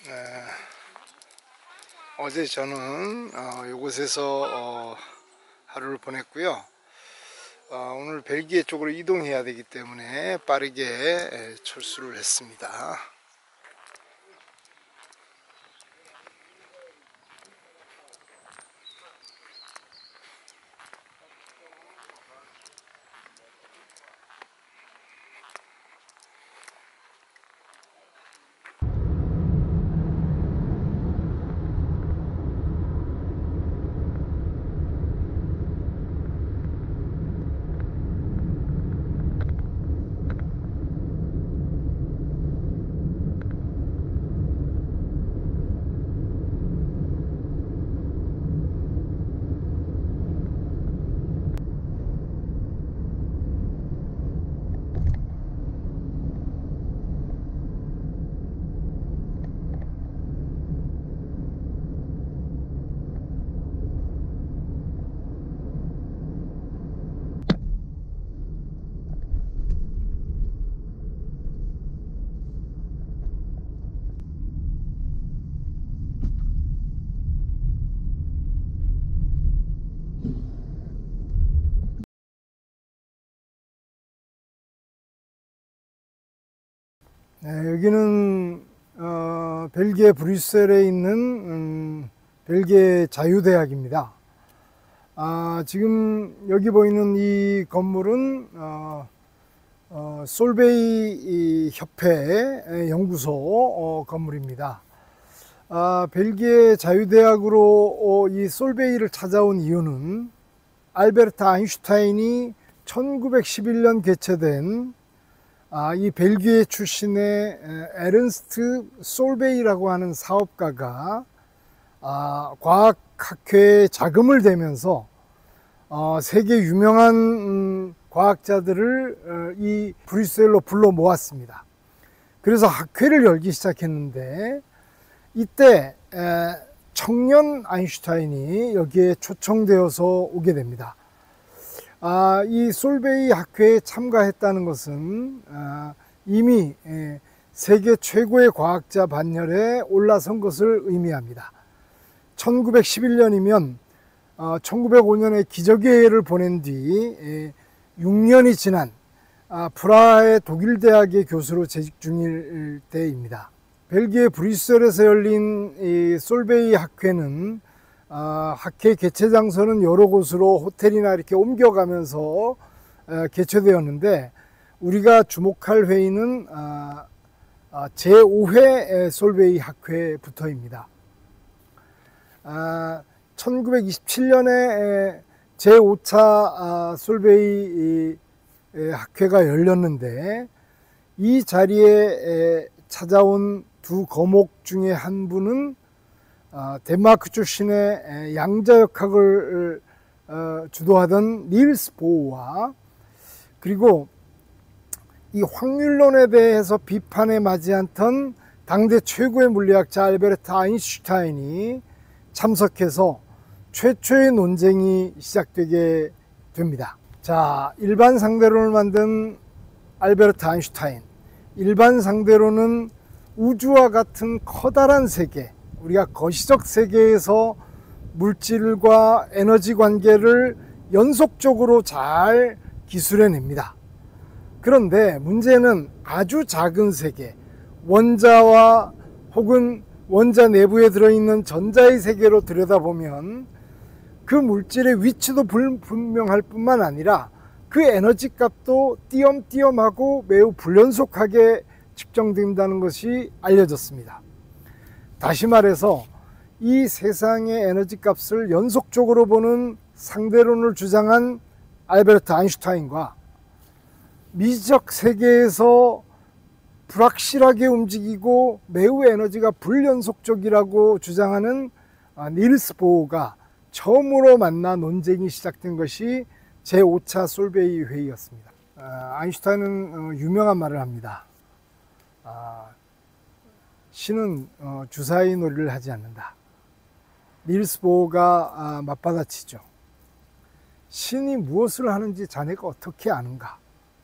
네, 어제 저는 이곳에서 하루를 보냈고요. 오늘 벨기에 쪽으로 이동해야 되기 때문에 빠르게 철수를 했습니다. 네, 여기는 벨기에 브뤼셀에 있는 벨기에 자유대학입니다. 지금 여기 보이는 이 건물은 솔베이 협회 연구소 건물입니다. 벨기에 자유대학으로 이 솔베이를 찾아온 이유는 알베르트 아인슈타인이 1911년 개최된 이 벨기에 출신의 에른스트 솔베이라고 하는 사업가가 과학학회에 자금을 대면서 세계 유명한 과학자들을 이 브뤼셀로 불러 모았습니다. 그래서 학회를 열기 시작했는데 이때 청년 아인슈타인이 여기에 초청되어서 오게 됩니다. 이 솔베이 학회에 참가했다는 것은 이미 세계 최고의 과학자 반열에 올라선 것을 의미합니다. 1911년이면 1905년에 기적의 해를 보낸 뒤 6년이 지난 프라하의 독일대학의 교수로 재직 중일 때입니다. 벨기에 브뤼셀에서 열린 이 솔베이 학회는 학회 개최 장소는 여러 곳으로 호텔이나 이렇게 옮겨가면서 개최되었는데 우리가 주목할 회의는 제5회 솔베이 학회부터입니다. 1927년에 제5차 솔베이 학회가 열렸는데 이 자리에 찾아온 두 거목 중에 한 분은 덴마크 출신의 양자역학을 주도하던 닐스 보어와 그리고 이 확률론에 대해서 비판에 맞지 않던 당대 최고의 물리학자 알베르트 아인슈타인이 참석해서 최초의 논쟁이 시작되게 됩니다. 자, 일반 상대론을 만든 알베르트 아인슈타인, 일반 상대론은 우주와 같은 커다란 세계, 우리가 거시적 세계에서 물질과 에너지 관계를 연속적으로 잘 기술해냅니다. 그런데 문제는 아주 작은 세계, 원자와 혹은 원자 내부에 들어있는 전자의 세계로 들여다보면 그 물질의 위치도 불분명할 뿐만 아니라 그 에너지 값도 띄엄띄엄하고 매우 불연속하게 측정된다는 것이 알려졌습니다. 다시 말해서 이 세상의 에너지 값을 연속적으로 보는 상대론을 주장한 알베르트 아인슈타인과 미지적 세계에서 불확실하게 움직이고 매우 에너지가 불연속적이라고 주장하는 닐스 보어가 처음으로 만나 논쟁이 시작된 것이 제5차 솔베이 회의였습니다. 아인슈타인은 유명한 말을 합니다. 신은 주사위 놀이를 하지 않는다. 닐스 보어가 맞받아치죠. 신이 무엇을 하는지 자네가 어떻게 아는가?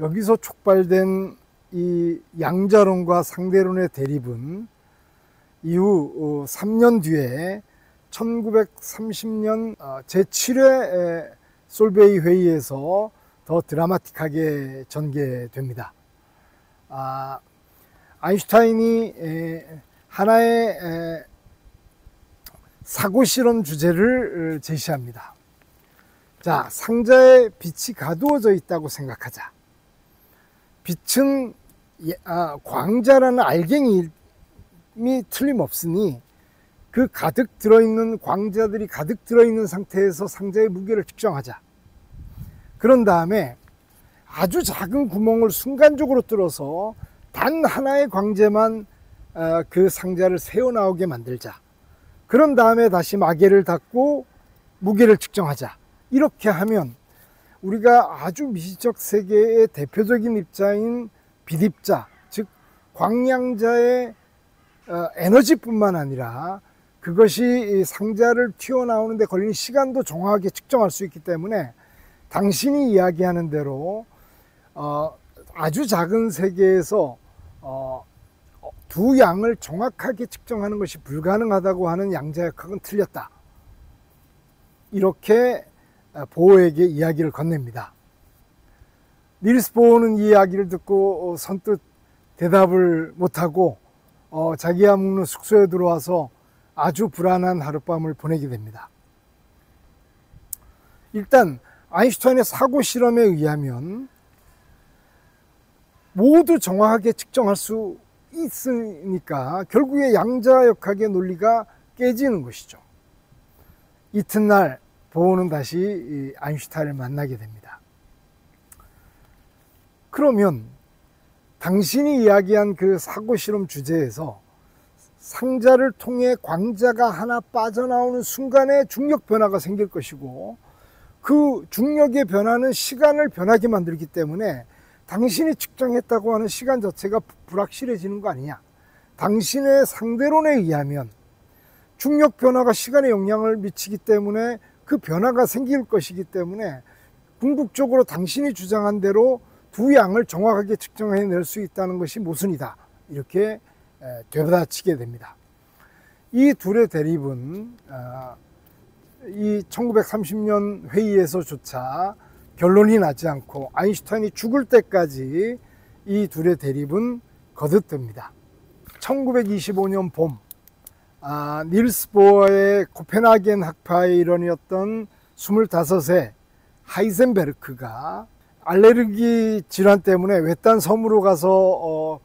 여기서 촉발된 이 양자론과 상대론의 대립은 이후 3년 뒤에 1930년 제7회 솔베이 회의에서 더 드라마틱하게 전개됩니다. 아인슈타인이 하나의 사고 실험 주제를 제시합니다. 자, 상자에 빛이 가두어져 있다고 생각하자. 빛은 광자라는 알갱이 틀림없으니 그 가득 들어있는 광자들이 가득 들어있는 상태에서 상자의 무게를 측정하자. 그런 다음에 아주 작은 구멍을 순간적으로 뚫어서 단 하나의 광재만 그 상자를 새어나오게 만들자. 그런 다음에 다시 마개를 닫고 무게를 측정하자. 이렇게 하면 우리가 아주 미시적 세계의 대표적인 입자인 빛입자, 즉 광량자의 에너지뿐만 아니라 그것이 상자를 튀어나오는 데 걸리는 시간도 정확하게 측정할 수 있기 때문에 당신이 이야기하는 대로 아주 작은 세계에서 두 양을 정확하게 측정하는 것이 불가능하다고 하는 양자역학은 틀렸다. 이렇게 보어에게 이야기를 건넵니다. 닐스 보어는 이 이야기를 듣고 선뜻 대답을 못하고 자기가 묵는 숙소에 들어와서 아주 불안한 하룻밤을 보내게 됩니다. 일단 아인슈타인의 사고 실험에 의하면 모두 정확하게 측정할 수 있으니까 결국에 양자역학의 논리가 깨지는 것이죠. 이튿날 보어는 다시 아인슈타인을 만나게 됩니다. 그러면 당신이 이야기한 그 사고 실험 주제에서 상자를 통해 광자가 하나 빠져나오는 순간에 중력 변화가 생길 것이고 그 중력의 변화는 시간을 변하게 만들기 때문에 당신이 측정했다고 하는 시간 자체가 불확실해지는 거 아니냐. 당신의 상대론에 의하면 중력 변화가 시간에 영향을 미치기 때문에 그 변화가 생길 것이기 때문에 궁극적으로 당신이 주장한 대로 두 양을 정확하게 측정해낼 수 있다는 것이 모순이다. 이렇게 되받아치게 됩니다. 이 둘의 대립은 이 1930년 회의에서조차 결론이 나지 않고 아인슈타인이 죽을 때까지 이 둘의 대립은 거듭됩니다. 1925년 봄 닐스 보어의 코펜하겐 학파의 일원이었던 25세 하이젠베르크가 알레르기 질환 때문에 외딴 섬으로 가서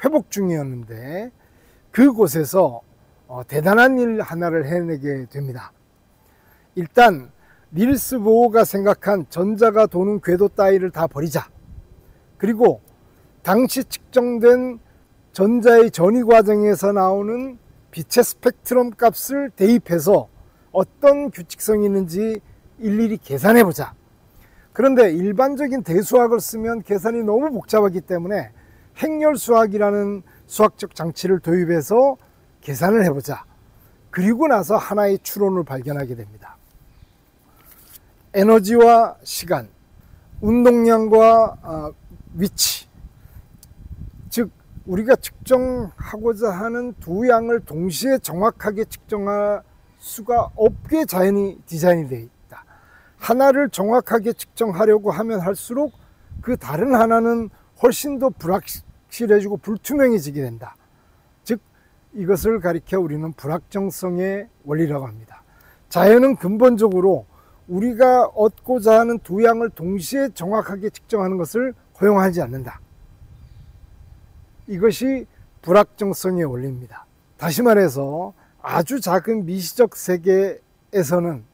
회복 중이었는데 그곳에서 대단한 일 하나를 해내게 됩니다. 일단 닐스 보어가 생각한 전자가 도는 궤도 따위를 다 버리자. 그리고 당시 측정된 전자의 전이 과정에서 나오는 빛의 스펙트럼 값을 대입해서 어떤 규칙성이 있는지 일일이 계산해 보자. 그런데 일반적인 대수학을 쓰면 계산이 너무 복잡하기 때문에 행렬수학이라는 수학적 장치를 도입해서 계산을 해보자. 그리고 나서 하나의 추론을 발견하게 됩니다. 에너지와 시간, 운동량과 위치, 즉 우리가 측정하고자 하는 두 양을 동시에 정확하게 측정할 수가 없게 자연히 디자인이 되어 있다. 하나를 정확하게 측정하려고 하면 할수록 그 다른 하나는 훨씬 더 불확실해지고 불투명해지게 된다. 즉 이것을 가리켜 우리는 불확정성의 원리라고 합니다. 자연은 근본적으로 우리가 얻고자 하는 두 양을 동시에 정확하게 측정하는 것을 허용하지 않는다. 이것이 불확정성의 원리입니다. 다시 말해서 아주 작은 미시적 세계에서는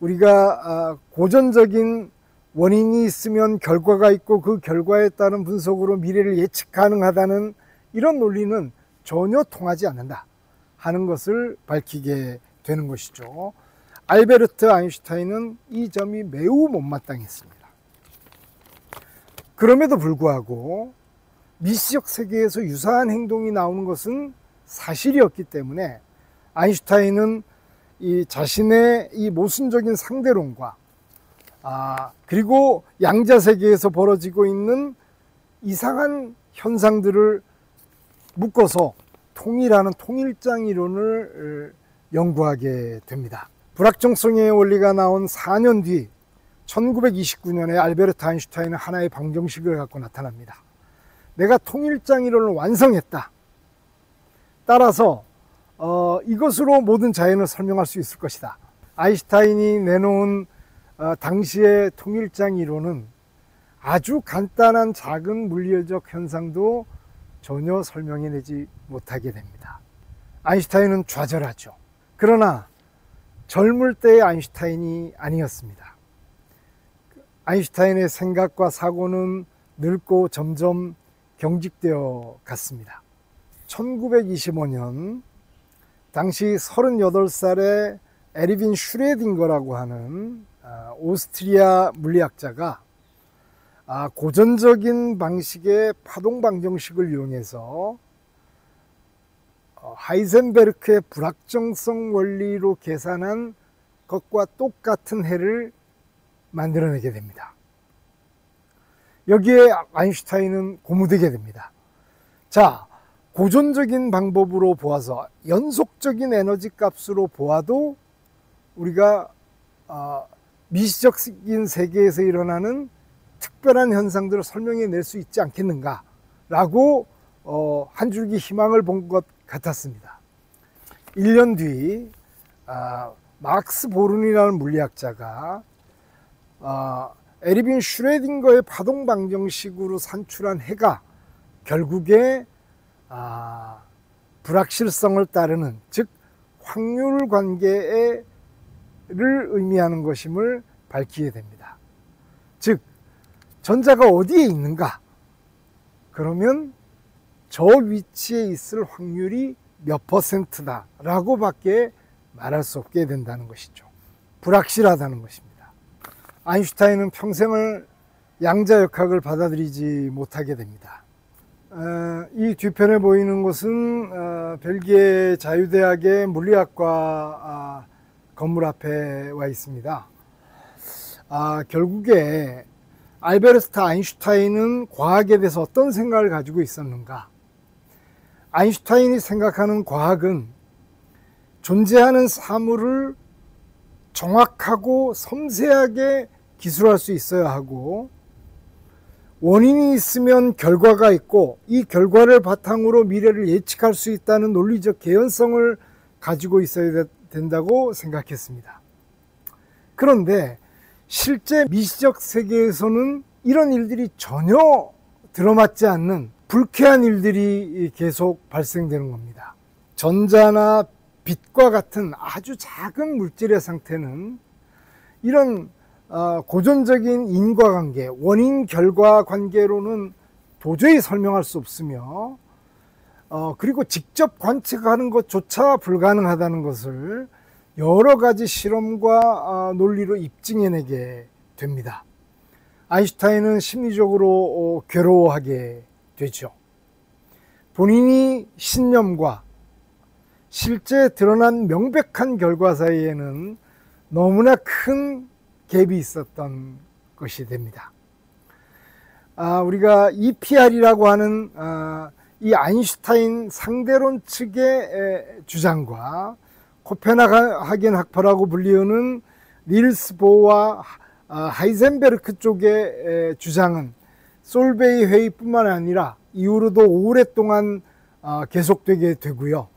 우리가 고전적인 원인이 있으면 결과가 있고 그 결과에 따른 분석으로 미래를 예측 가능하다는 이런 논리는 전혀 통하지 않는다 하는 것을 밝히게 되는 것이죠. 알베르트 아인슈타인은 이 점이 매우 못마땅했습니다. 그럼에도 불구하고 미시적 세계에서 유사한 행동이 나오는 것은 사실이었기 때문에 아인슈타인은 이 자신의 이 모순적인 상대론과 그리고 양자 세계에서 벌어지고 있는 이상한 현상들을 묶어서 통일하는 통일장 이론을 연구하게 됩니다. 불확정성의 원리가 나온 4년 뒤 1929년에 알베르트 아인슈타인은 하나의 방정식을 갖고 나타납니다. 내가 통일장 이론을 완성했다. 따라서 이것으로 모든 자연을 설명할 수 있을 것이다. 아인슈타인이 내놓은 당시의 통일장 이론은 아주 간단한 작은 물리적 현상도 전혀 설명해내지 못하게 됩니다. 아인슈타인은 좌절하죠. 그러나 젊을 때의 아인슈타인이 아니었습니다. 아인슈타인의 생각과 사고는 늙고 점점 경직되어 갔습니다. 1925년 당시 38살의 에르빈 슈레딩거라고 하는 오스트리아 물리학자가 고전적인 방식의 파동 방정식을 이용해서 하이젠베르크의 불확정성 원리로 계산한 것과 똑같은 해를 만들어내게 됩니다. 여기에 아인슈타인은 고무되게 됩니다. 자, 고전적인 방법으로 보아서 연속적인 에너지 값으로 보아도 우리가 미시적인 세계에서 일어나는 특별한 현상들을 설명해 낼 수 있지 않겠는가 라고 한 줄기 희망을 본 것 같았습니다. 1년 뒤 막스 보른이라는 물리학자가 에르빈 슈레딩거의 파동 방정식으로 산출한 해가 결국에 불확실성을 따르는, 즉 확률 관계를 의미하는 것임을 밝히게 됩니다. 즉 전자가 어디에 있는가? 그러면 저 위치에 있을 확률이 몇 %다 라고 밖에 말할 수 없게 된다는 것이죠. 불확실하다는 것입니다. 아인슈타인은 평생을 양자역학을 받아들이지 못하게 됩니다. 이 뒤편에 보이는 것은 벨기에 자유대학의 물리학과 건물 앞에 와 있습니다. 결국에 알베르트 아인슈타인은 과학에 대해서 어떤 생각을 가지고 있었는가? 아인슈타인이 생각하는 과학은 존재하는 사물을 정확하고 섬세하게 기술할 수 있어야 하고, 원인이 있으면 결과가 있고 이 결과를 바탕으로 미래를 예측할 수 있다는 논리적 개연성을 가지고 있어야 된다고 생각했습니다. 그런데 실제 미시적 세계에서는 이런 일들이 전혀 들어맞지 않는 불쾌한 일들이 계속 발생되는 겁니다. 전자나 빛과 같은 아주 작은 물질의 상태는 이런 고전적인 인과관계, 원인-결과 관계로는 도저히 설명할 수 없으며 그리고 직접 관측하는 것조차 불가능하다는 것을 여러 가지 실험과 논리로 입증해내게 됩니다. 아인슈타인은 심리적으로 괴로워하게 되죠. 본인이 신념과 실제 드러난 명백한 결과 사이에는 너무나 큰 갭이 있었던 것이 됩니다. 우리가 EPR이라고 하는 이 아인슈타인 상대론 측의 주장과 코펜하겐 학파라고 불리우는 닐스 보어와 하이젠베르크 쪽의 주장은 솔베이 회의뿐만 아니라 이후로도 오랫동안 계속되게 되고요.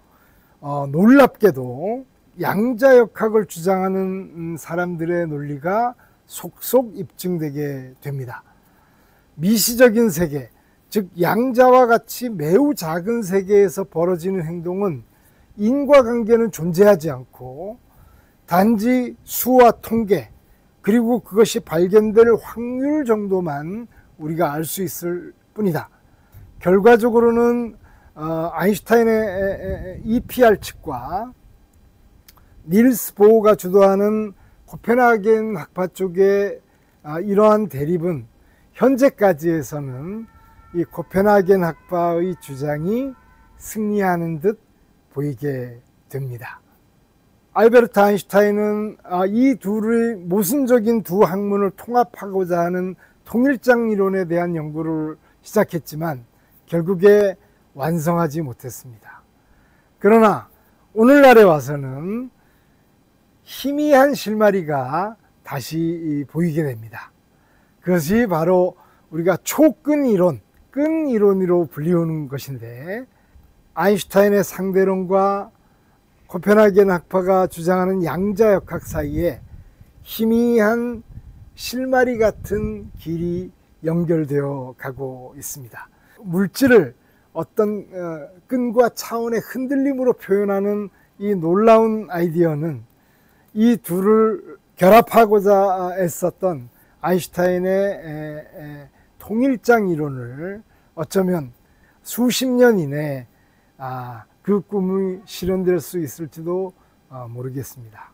놀랍게도 양자역학을 주장하는 사람들의 논리가 속속 입증되게 됩니다. 미시적인 세계, 즉 양자와 같이 매우 작은 세계에서 벌어지는 행동은 인과관계는 존재하지 않고 단지 수와 통계, 그리고 그것이 발견될 확률 정도만 우리가 알 수 있을 뿐이다. 결과적으로는 아인슈타인의 EPR 측과 닐스 보어가 주도하는 코펜하겐 학파 쪽의 이러한 대립은 현재까지에서는 이 코펜하겐 학파의 주장이 승리하는 듯 보이게 됩니다. 알베르트 아인슈타인은 이 둘의 모순적인 두 학문을 통합하고자 하는 통일장 이론에 대한 연구를 시작했지만 결국에 완성하지 못했습니다. 그러나 오늘날에 와서는 희미한 실마리가 다시 보이게 됩니다. 그것이 바로 우리가 초근 이론, 끈 이론으로 불리우는 것인데, 아인슈타인의 상대론과 코펜하겐 학파가 주장하는 양자역학 사이에 희미한 실마리 같은 길이 연결되어 가고 있습니다. 물질을 어떤 끈과 차원의 흔들림으로 표현하는 이 놀라운 아이디어는 이 둘을 결합하고자 애썼던 아인슈타인의 통일장 이론을 어쩌면 수십 년 이내에 그 꿈이 실현될 수 있을지도 모르겠습니다.